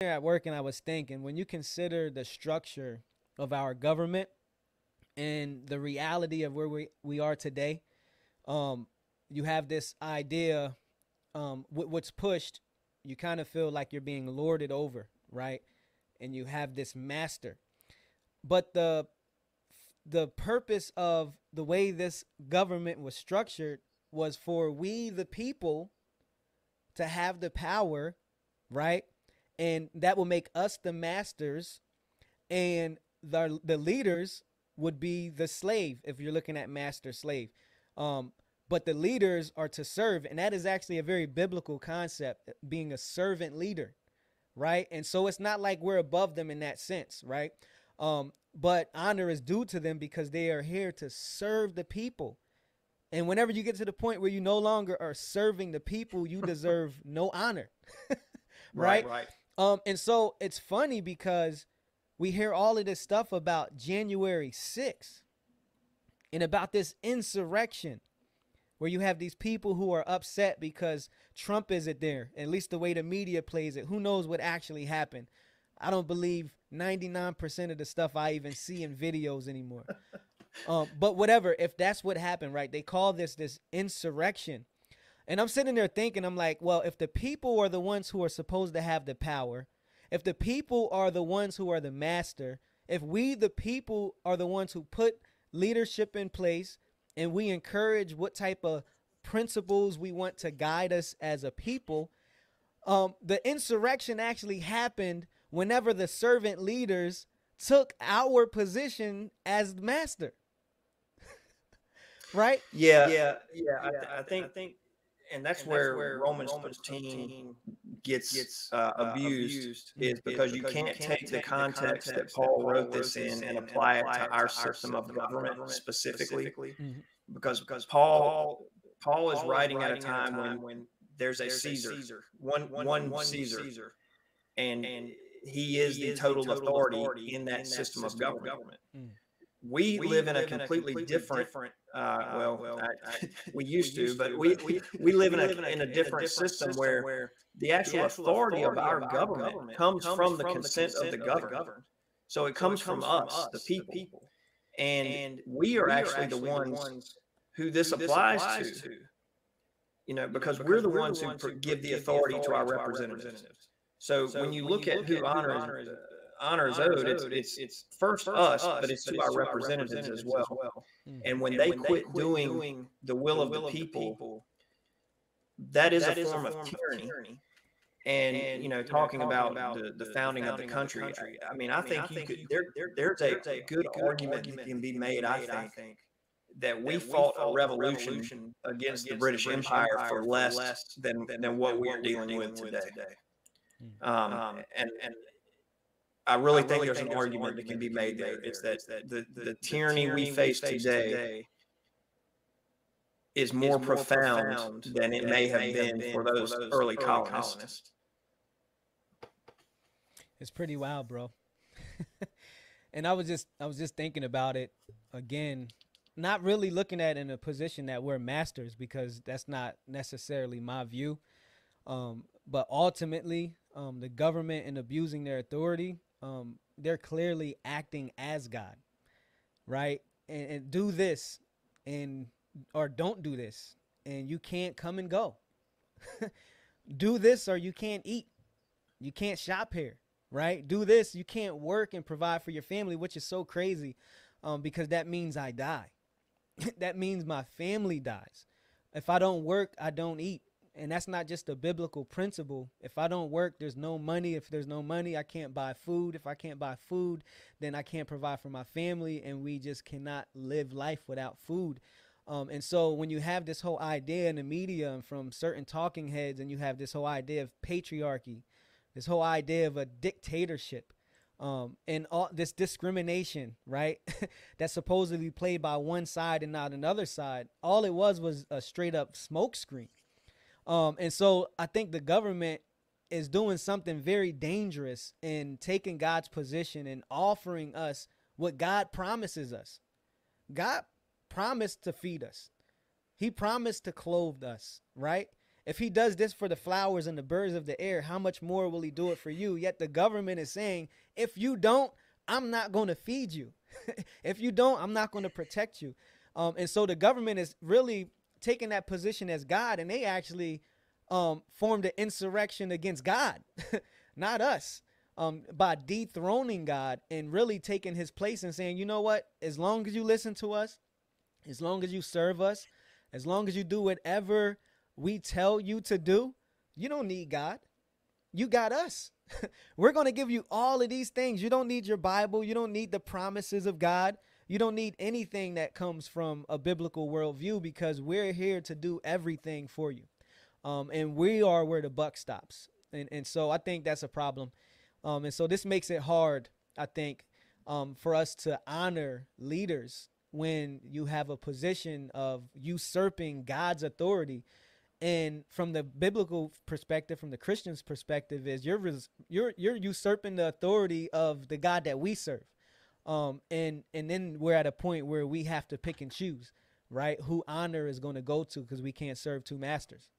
at work and I was thinking, when you consider the structure of our government and the reality of where we are today, um, you have this idea, what's pushed, you kind of feel like you're being lorded over, right? And you have this master. But the purpose of the way this government was structured was for we, the people, to have the power, right? And that will make us the masters, and the leaders would be the slave if you're looking at master slave. Um, but the leaders are to serve, and that is actually a very biblical concept, being a servant leader, right? And so it's not like we're above them in that sense, right? But honor is due to them because they are here to serve the people. And whenever you get to the point where you no longer are serving the people, you deserve no honor, Right, right? right. And so it's funny because we hear all of this stuff about January 6th and about this insurrection where you have these people who are upset because Trump isn't there, at least the way the media plays it. Who knows what actually happened? I don't believe 99% of the stuff I even see in videos anymore. But whatever, if that's what happened, right? They call this insurrection. And I'm sitting there thinking, I'm like, well, if the people are the ones who are supposed to have the power, if the people are the ones who are the master, if we, the people, are the ones who put leadership in place and we encourage what type of principles we want to guide us as a people, the insurrection actually happened whenever the servant leaders took our position as the master, right? Yeah, yeah. I think, and that's where Romans 13 gets abused, is because you can't take the context that Paul wrote this in and apply it to our system of government specifically, Mhm. because Paul is writing at a time when there's a Caesar, one Caesar, and he is the total authority in that system of government. Mm. We live in a completely different, we used to, but we live in a different system where the actual authority of our government comes from the consent of the governed. So it comes from us, the people, and we are actually the ones who this applies to. Because we're the ones who give the authority to our representatives. So when you look at who honor is owed, it's first us, but it's to our representatives as well. Mhm. And when they quit doing the will of the people, that is a form of tyranny. And talking about the founding of the country, I mean, I think you could there's a good argument that can be made, I think, that we fought a revolution against the British Empire for less than what we're dealing with today. Mm. And I really think there's an argument that can be made there. It's that the tyranny we face today is more profound than it may have been for those early colonists. It's pretty wild, bro. And I was just thinking about it again, not really looking at it in a position that we're masters because that's not necessarily my view. But ultimately, the government and abusing their authority, they're clearly acting as God, right? And do this, and or don't do this, and you can't come and go. Do this or you can't eat. You can't shop here, right? Do this, you can't work and provide for your family, which is so crazy, because that means I die. That means my family dies. If I don't work, I don't eat. And that's not just a biblical principle. If I don't work, there's no money. If there's no money, I can't buy food. If I can't buy food, then I can't provide for my family. And we just cannot live life without food. And so when you have this whole idea in the media and from certain talking heads, and you have this whole idea of patriarchy, this whole idea of a dictatorship, and all this discrimination, right? That's supposedly played by one side and not another side. All it was a straight up smokescreen. And so I think the government is doing something very dangerous in taking God's position and offering us what God promises us. God promised to feed us. He promised to clothe us, right? If he does this for the flowers and the birds of the air, how much more will he do it for you? Yet the government is saying, if you don't, I'm not going to feed you. If you don't, I'm not going to protect you. And so the government is really taking that position as God, and they actually formed an insurrection against God, not us, by dethroning God and really taking his place and saying, you know what, as long as you listen to us, as long as you serve us, as long as you do whatever we tell you to do, you don't need God. You got us. We're going to give you all of these things. You don't need your Bible. You don't need the promises of God. You don't need anything that comes from a biblical worldview, because we're here to do everything for you. And we are where the buck stops. And so I think that's a problem. And so this makes it hard, I think, for us to honor leaders when you have a position of usurping God's authority. And from the biblical perspective, from the Christian's perspective, is you're usurping the authority of the God that we serve. And then we're at a point where we have to pick and choose, right? Who honor is going to go to, because we can't serve two masters.